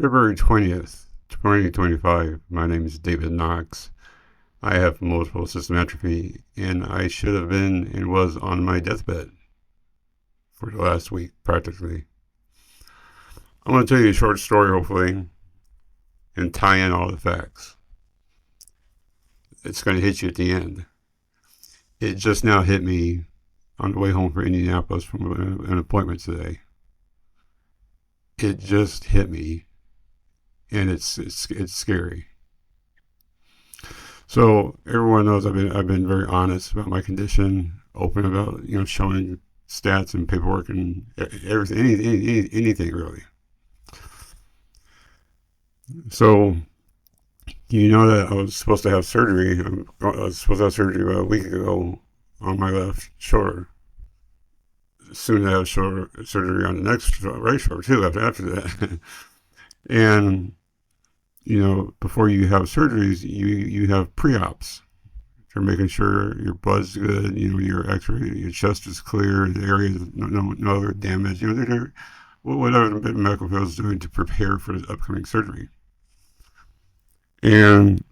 February 20th, 2025. My name is David Knox. I have multiple system atrophy, and I should have been and was on my deathbed for the last week, practically. I'm going to tell you a short story, hopefully, and tie in all the facts. It's going to hit you at the end. It just now hit me on the way home from Indianapolis from an appointment today. It just hit me, and it's scary. So everyone knows I've been very honest about my condition, open about showing stats and paperwork and everything, anything really. So you know that I was supposed to have surgery. I was supposed to have surgery about a week ago on my left shoulder. Soon to have surgery on the next right shoulder too. After that, and before you have surgeries, you have pre-ops. You're making sure your blood's good. Your X-ray, your chest is clear. The area, no other damage. They're whatever the medical field is doing to prepare for the upcoming surgery. And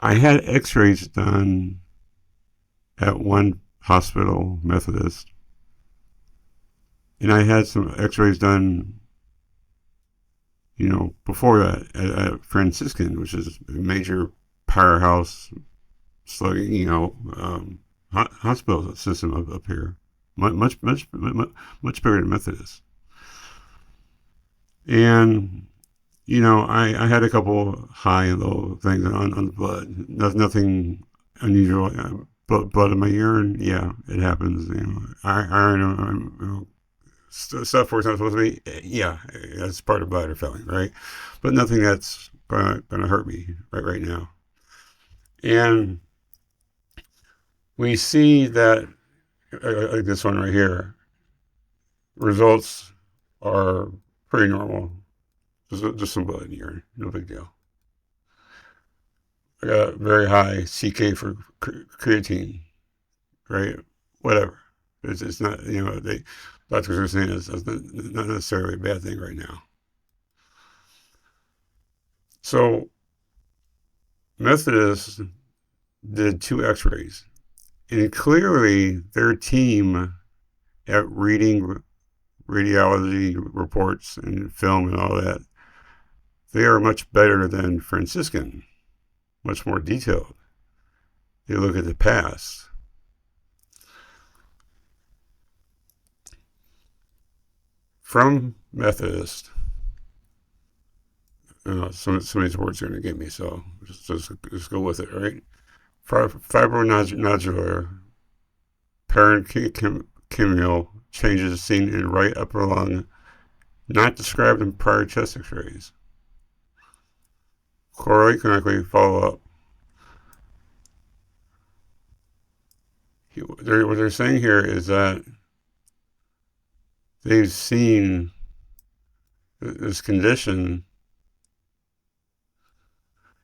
I had X-rays done at one hospital, Methodist, and I had some X-rays done, before that at Franciscan, which is a major powerhouse, hospital system up here, much bigger than Methodist. And I had a couple high and low things on the blood. Nothing unusual. Blood in my urine, yeah, it happens. Iron, stuff where it's not supposed to be, yeah, that's part of bladder filling, right? But nothing that's gonna hurt me right now. And we see that, like this one right here, results are pretty normal. Just some blood in the urine, no big deal. I got very high CK for creatine, right? Whatever. It's not, doctors are saying it's not necessarily a bad thing right now. So Methodist did 2 X-rays, and clearly their team at reading radiology reports and film and all that, they are much better than Franciscan, much more detailed. They look at the past. From Methodist, some of these words are going to get me, so just go with it, right? Fibronodular parenchymal changes seen in right upper lung, not described in prior chest X-rays. Correlate clinically, follow up. What they're saying here is that they've seen this condition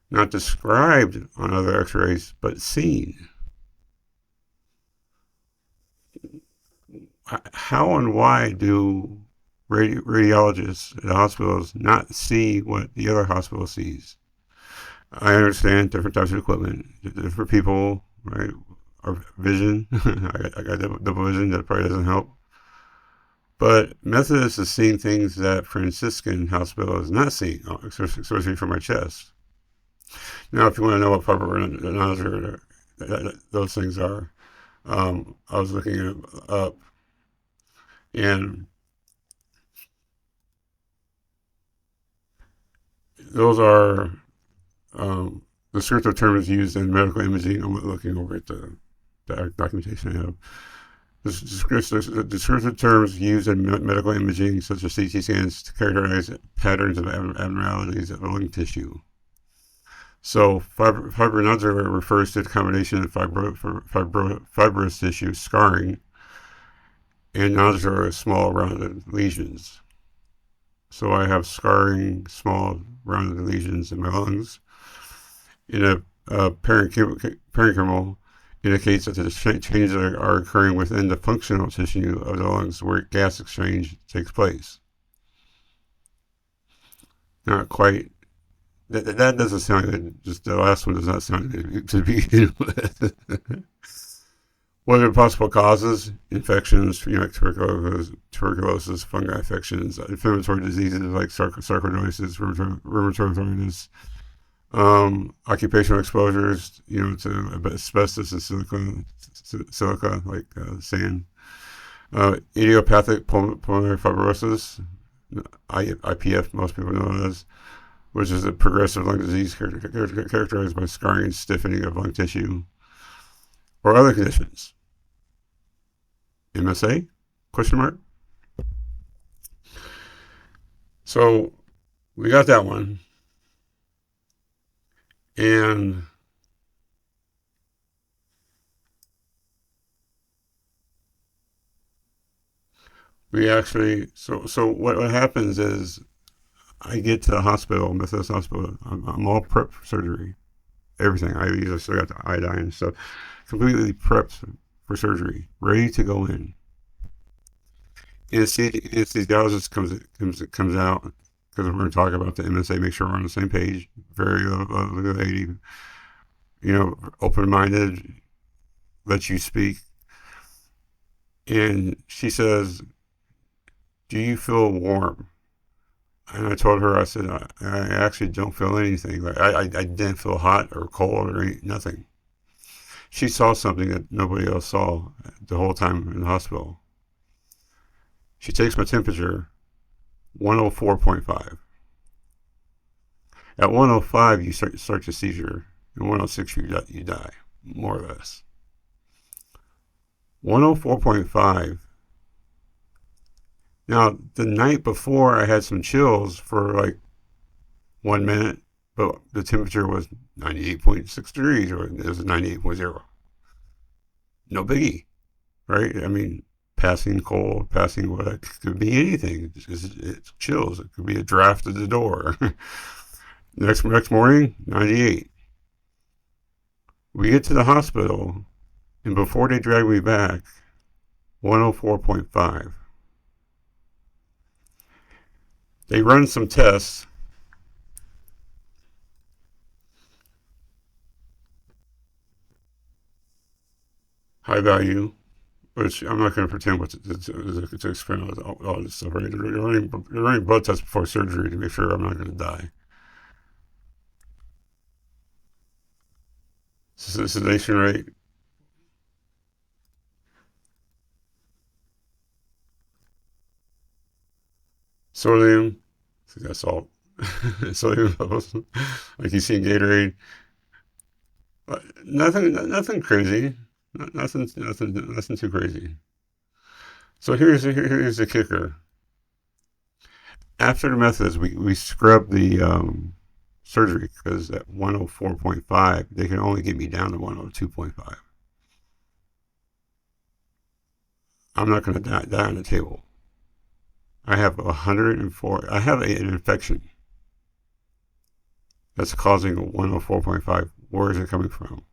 not described on other X-rays, but seen. How and why do radiologists at hospitals not see what the other hospital sees? I understand different types of equipment, different people, right? Or vision. I got double vision, that probably doesn't help. But Methodist is seeing things that Franciscan hospital is not seeing, especially for my chest. Now, if you want to know what fibronodular those things are, I was looking it up, and those are descriptive terms used in medical imaging. I'm looking over at the documentation I have. Descriptive terms used in medical imaging, such as CT scans, to characterize patterns of abnormalities of lung tissue. So fibronodular refers to the combination of fibrous tissue, scarring, and nodular, small rounded lesions. So I have scarring, small rounded lesions in my lungs. In a parenchymal indicates that the changes are occurring within the functional tissue of the lungs where gas exchange takes place. Not quite. That doesn't sound good. Just the last one does not sound good to begin with. What are possible causes? Infections, like tuberculosis, fungi infections, inflammatory diseases like sarcoidosis, rheumatoid arthritis, occupational exposures, to asbestos and silica like sand, idiopathic pulmonary fibrosis, IPF, most people know it as, which is a progressive lung disease characterized by scarring and stiffening of lung tissue, or other conditions. MSA? Question mark. So we got that one, and we actually so what happens is I get to the hospital, Methodist Hospital. I'm all prepped for surgery. Everything. I usually still got the iodine and stuff. Completely prepped for surgery, ready to go in. Anesthesiologist comes out because we're going to talk about the MSA. Make sure we're on the same page. Very lovely lady, open minded, lets you speak. And she says, "Do you feel warm?" And I told her, I said, I actually don't feel anything. Like I didn't feel hot or cold or nothing. She saw something that nobody else saw the whole time in the hospital. She takes my temperature, 104.5. At 105, you start your seizure. At 106, you die, more or less. 104.5. Now, the night before, I had some chills for like 1 minute, but the temperature was 98.6 degrees, or it was 98.0. No biggie, right? I mean, passing cold, passing what? It could be anything. It's chills. It could be a draft at the door. Next morning, 98. We get to the hospital, and before they drag me back, 104.5. They run some tests. High value, which I'm not going to pretend to explain all this stuff. Right? They're running blood tests before surgery to make sure I'm not going to die. Sedation rate. Sodium. See, that's salt. Sodium levels. Like you see in Gatorade. Nothing crazy. Nothing too crazy. So here's the kicker. After the methods, we scrub the surgery because at 104.5, they can only get me down to 102.5. I'm not going to die on the table. I have 104. I have an infection that's causing 104.5. Where is it coming from?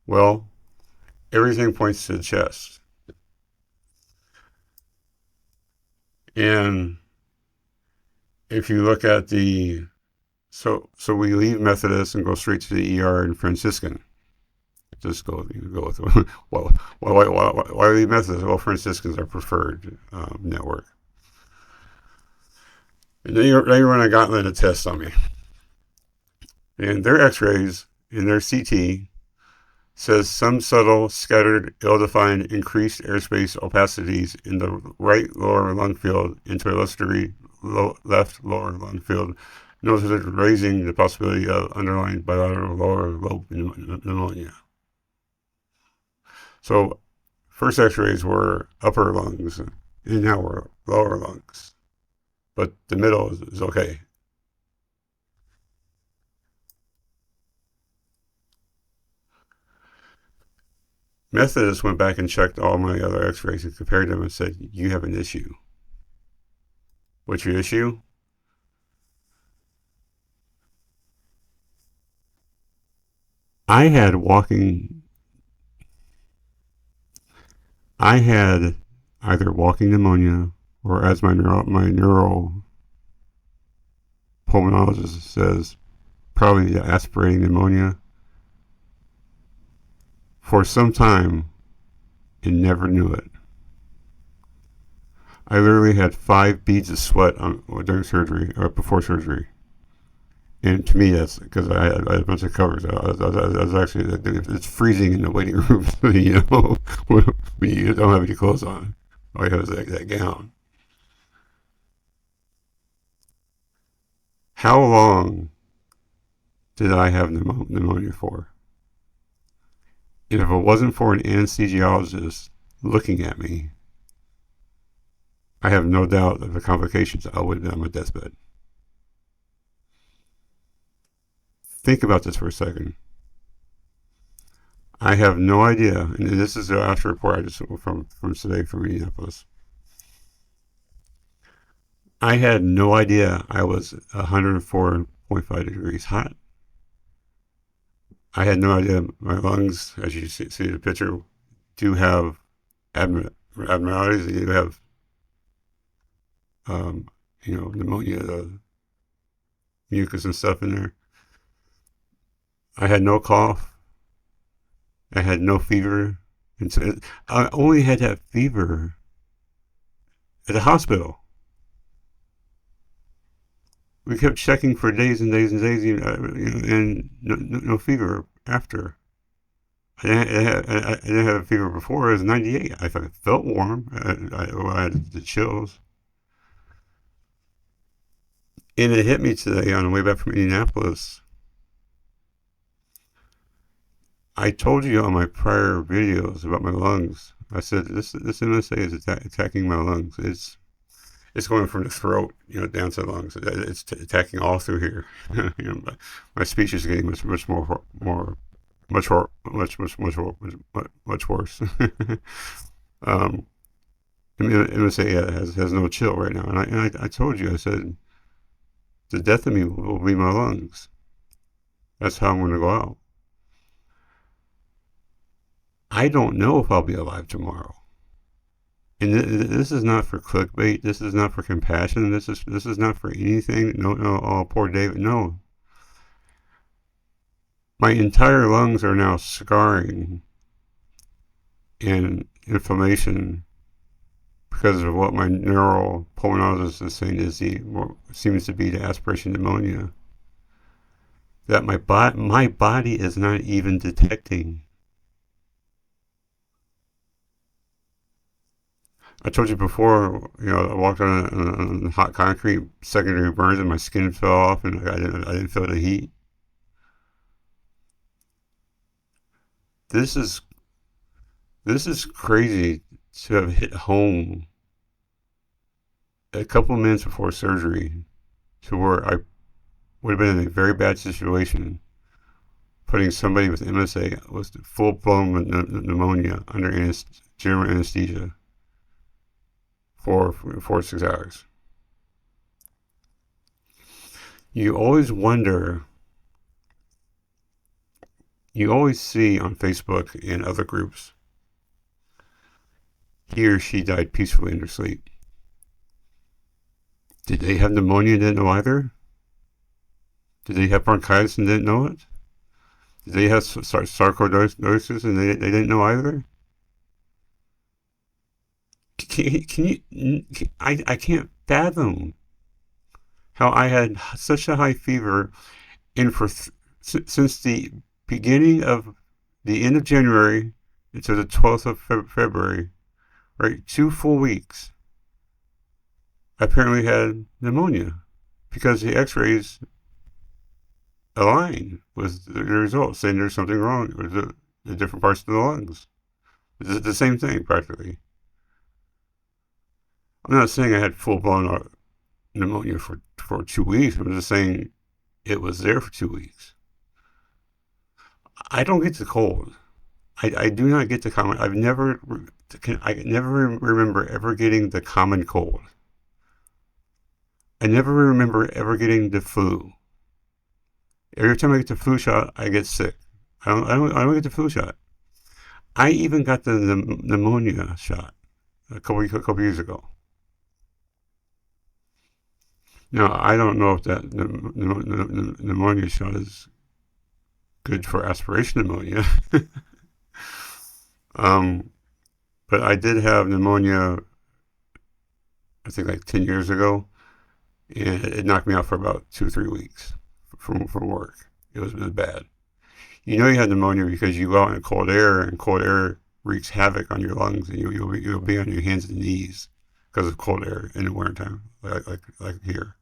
Well, everything points to the chest. And if you look at so we leave Methodist and go straight to the ER in Franciscan. Just go with it. Why leave Methodist? Well, Franciscans are preferred network. And they run a gauntlet of tests on me. And their x-rays and their CT says some subtle, scattered, ill-defined, increased airspace opacities in the right lower lung field, interlocutory left lower lung field, noted raising the possibility of underlying bilateral lower lobe pneumonia. So, first x-rays were upper lungs, and now we're lower lungs. But the middle is okay. Methodist went back and checked all my other x-rays and compared them and said, you have an issue. What's your issue? I had either walking pneumonia or as my neural pulmonologist says probably aspirating pneumonia for some time and never knew it. I literally had 5 beads of sweat during surgery or before surgery. And to me, that's because I had a bunch of covers. I was actually, it's freezing in the waiting room, you know, when you don't have any clothes on. All you have is that gown. How long did I have pneumonia for? And if it wasn't for an anesthesiologist looking at me, I have no doubt that the complications, I would have been on my deathbed. Think about this for a second. I have no idea, and this is the after report I just from today from Indianapolis. I had no idea I was 104.5 degrees hot. I had no idea my lungs, as you see the picture, do have abnormalities. They do have, pneumonia, the mucus and stuff in there. I had no cough. I had no fever. And so I only had that fever at the hospital. We kept checking for days and days and days, and no fever after. I didn't have a fever before. It was 98. I felt warm. I had the chills. And it hit me today on the way back from Indianapolis. I told you on my prior videos about my lungs. I said this MSA is attacking my lungs. It's going from the throat, down to the lungs. It's attacking all through here. My speech is getting much worse. MSA has no chill right now, and I told you, I said, the death of me will be my lungs. That's how I'm going to go out. I don't know if I'll be alive tomorrow. And this is not for clickbait. This is not for compassion. This is not for anything. No, oh, poor David. No. My entire lungs are now scarring and inflammation because of what my neural pulmonologist is saying seems to be the aspiration pneumonia that my body is not even detecting. I told you before, I walked on hot concrete, secondary burns, and my skin fell off, and I didn't feel the heat. This is crazy to have hit home a couple minutes before surgery, to where I would have been in a very bad situation, putting somebody with MSA with full-blown pneumonia under general anesthesia for 4 to 6 hours. You always wonder, you always see on Facebook and other groups, he or she died peacefully in their sleep. Did they have pneumonia and didn't know either? Did they have bronchitis and didn't know it? Did they have sarcoidosis and they didn't know either? I can't fathom how I had such a high fever, and since the beginning of the end of January until the 12th of February, right, 2 full weeks, I apparently had pneumonia because the x-rays aligned with the results saying there's something wrong with the different parts of the lungs. It's the same thing practically. I'm not saying I had full-blown pneumonia for 2 weeks. I'm just saying it was there for 2 weeks. I don't get the cold. I do not get the common. I never remember ever getting the common cold. I never remember ever getting the flu. Every time I get the flu shot, I get sick. I don't get the flu shot. I even got the pneumonia shot a couple years ago. Now, I don't know if that pneumonia shot is good for aspiration pneumonia. um, but I did have pneumonia, I think like 10 years ago, and it knocked me out for about 2 or 3 weeks from work. It was bad. You know you had pneumonia because you go out in cold air, and cold air wreaks havoc on your lungs, and you'll be on your hands and knees because of cold air in the wintertime, like here.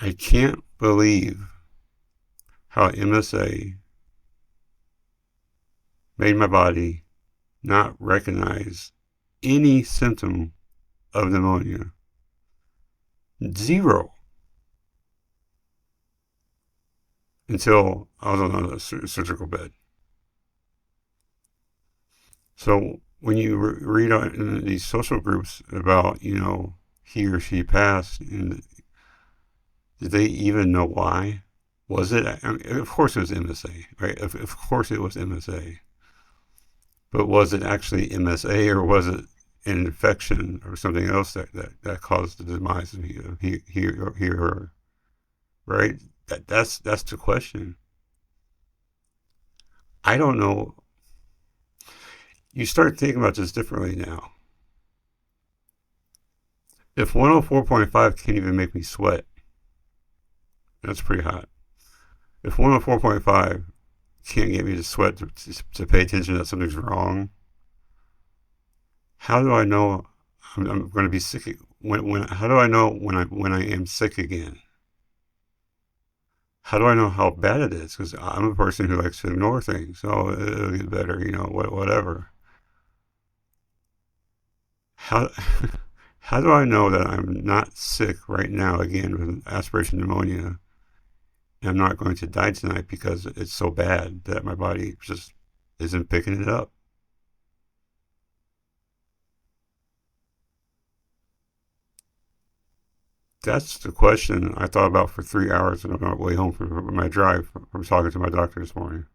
I can't believe how MSA made my body not recognize any symptom of pneumonia. Zero. Until I was on a surgical bed. So when you read in these social groups about, he or she passed, and did they even know why? Was it? I mean, of course it was MSA, right? Of course it was MSA. But was it actually MSA, or was it an infection or something else that caused the demise of he or her, right? That's the question. I don't know. You start thinking about this differently now. If 104.5 can't even make me sweat, that's pretty hot. If 104.5 can't get me to sweat to pay attention that something's wrong, how do I know I'm going to be sick? How do I know when I am sick again? How do I know how bad it is? Because I'm a person who likes to ignore things. Oh, it'll get better, whatever. How how do I know that I'm not sick right now again with aspiration pneumonia, and I'm not going to die tonight because it's so bad that my body just isn't picking it up? That's the question I thought about for 3 hours on my way home from my drive from talking to my doctor this morning.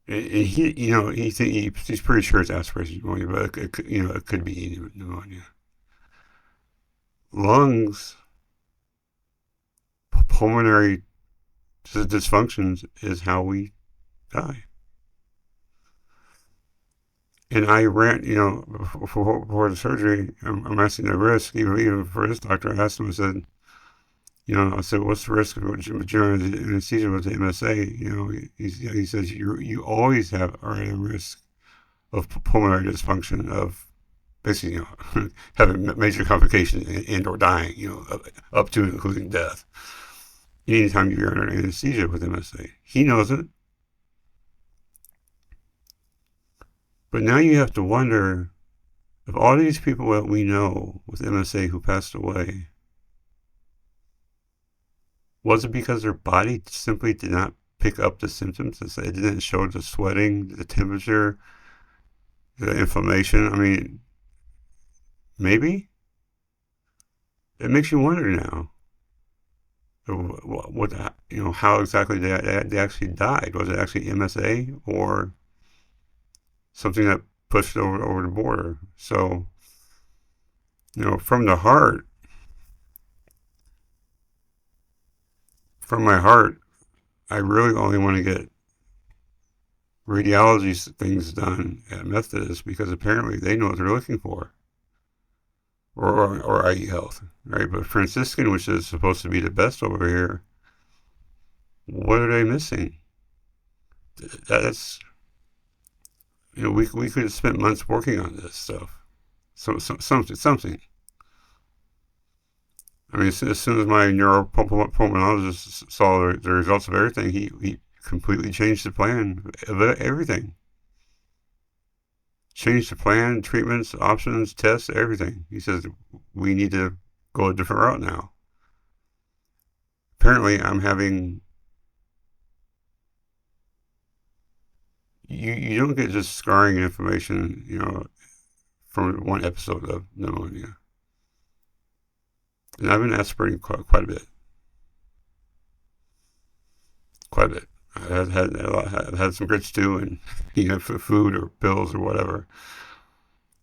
And he, he's pretty sure it's aspiration pneumonia, but it could be pneumonia. Lungs, pulmonary dysfunctions is how we die. And I ran, before the surgery, I'm asking the risk, even for this doctor. I asked him, I said, what's the risk of general anesthesia with the MSA? He says, you always are at a risk of pulmonary dysfunction, of basically, having major complications and or dying, up to and including death. Anytime you're under anesthesia with MSA. He knows it. But now you have to wonder if all these people that we know with MSA who passed away, was it because their body simply did not pick up the symptoms? It didn't show the sweating, the temperature, the inflammation. I mean, maybe it makes you wonder now. What how exactly they actually died? Was it actually MSA or something that pushed over the border? So, from the heart, from my heart, I really only want to get radiology things done at Methodist because apparently they know what they're looking for, or IE Health, right? But Franciscan, which is supposed to be the best over here, what are they missing? That's we could have spent months working on this stuff. Something. I mean, as soon as my neuropulmonologist saw the results of everything, he completely changed the plan of everything. Changed the plan, treatments, options, tests, everything. He says we need to go a different route now. Apparently, I'm having. You don't get just scarring inflammation, from one episode of pneumonia. And I've been aspirating quite a bit. Quite a bit. I've had some grits too, and for food or pills or whatever.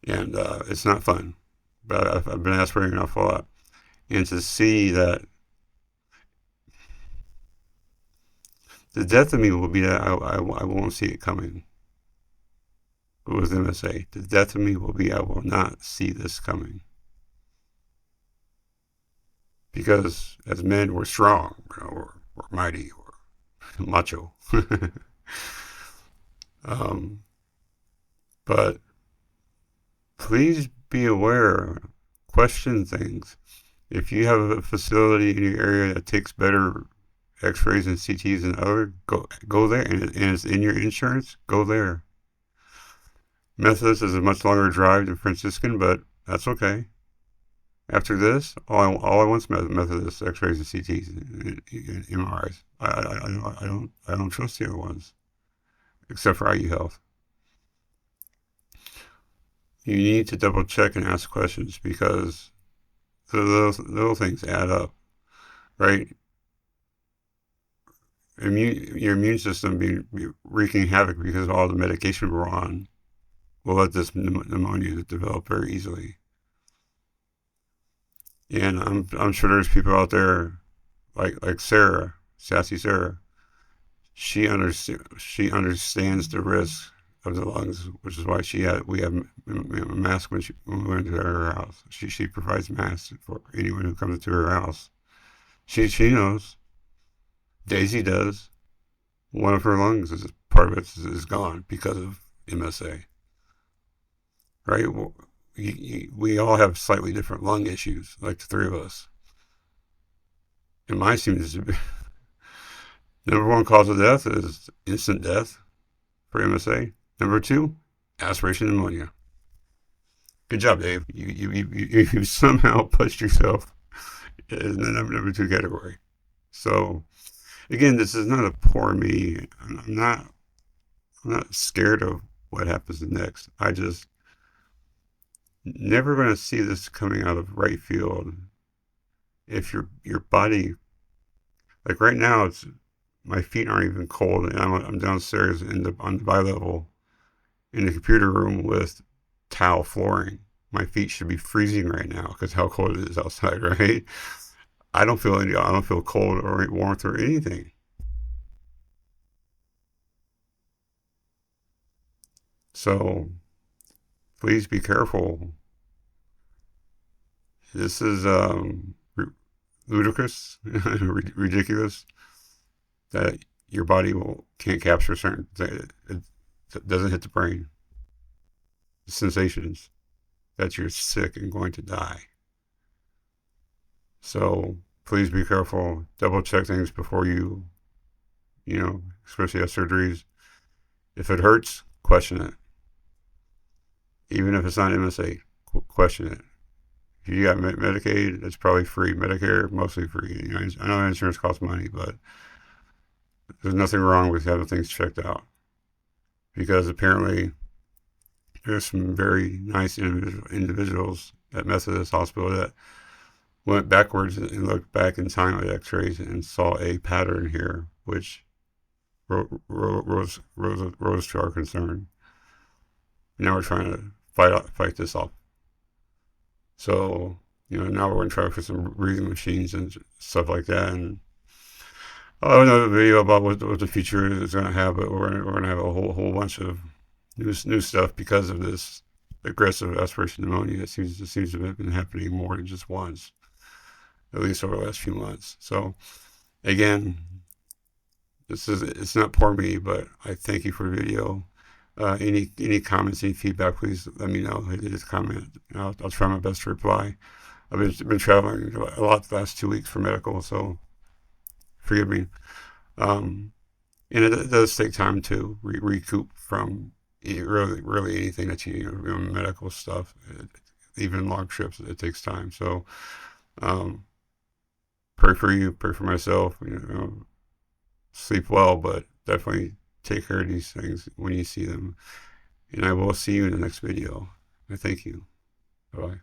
and it's not fun. But I've been aspirating an awful lot, and to see that the death of me will be that I won't see it coming. With MSA, the death of me will be I will not see this coming, because as men we're strong, we're mighty, we're macho. um, but please be aware, question things. If you have a facility in your area that takes better X-rays and CTs than other, go there, and it's in your insurance. Go there. Methodist is a much longer drive than Franciscan, but that's okay. After this, all I want is Methodist X-rays and CTs and MRIs. I don't trust the other ones except for IU Health. You need to double check and ask questions because the little things add up, right? Your immune system be wreaking havoc because of all the medication we're on will let this pneumonia develop very easily. And I'm sure there's people out there like Sarah, Sassy Sarah. She understands the risk of the lungs, which is why we have a mask when we went to her house. She provides masks for anyone who comes to her house. She knows. Daisy does. One of her lungs is part of it is gone because of MSA. Right? Well, we all have slightly different lung issues, like the three of us. And mine seems to be number one cause of death is instant death for MSA. Number two, aspiration pneumonia. Good job, Dave. You somehow pushed yourself in the number two category. So again, this is not a poor me. I'm not scared of what happens next. I just never going to see this coming out of right field. If your body, like right now, it's my feet aren't even cold, and I'm downstairs on the bi-level in the computer room with tile flooring. My feet should be freezing right now because how cold it is outside, right? I don't feel cold or warmth or anything. So please be careful. This is ludicrous, ridiculous that your body can't capture certain things. It doesn't hit the brain. The sensations that you're sick and going to die. So please be careful. Double check things before you especially have surgeries. If it hurts, question it. Even if it's not MSA, question it. If you got Medicaid, it's probably free. Medicare, mostly free. I know insurance costs money, but there's nothing wrong with having things checked out. Because apparently there's some very nice individuals at Methodist Hospital that went backwards and looked back in time at x-rays and saw a pattern here, which rose to our concern. Now we're trying to fight this off. So, now we're going to try for some breathing machines and stuff like that. And I'll have another video about what the future is going to have, but we're going to have a whole bunch of new stuff because of this aggressive aspiration pneumonia. It seems to have been happening more than just once, at least over the last few months. So, again, it's not poor me, but I thank you for the video. Any comments, any feedback, please let me know. Just comment. I'll try my best to reply. I've been traveling a lot the last 2 weeks for medical, so forgive me. And it does take time to recoup from really anything that medical stuff, even long trips. It takes time. So pray for you, pray for myself. Sleep well, but definitely take care of these things when you see them. And I will see you in the next video. I thank you. Bye-bye.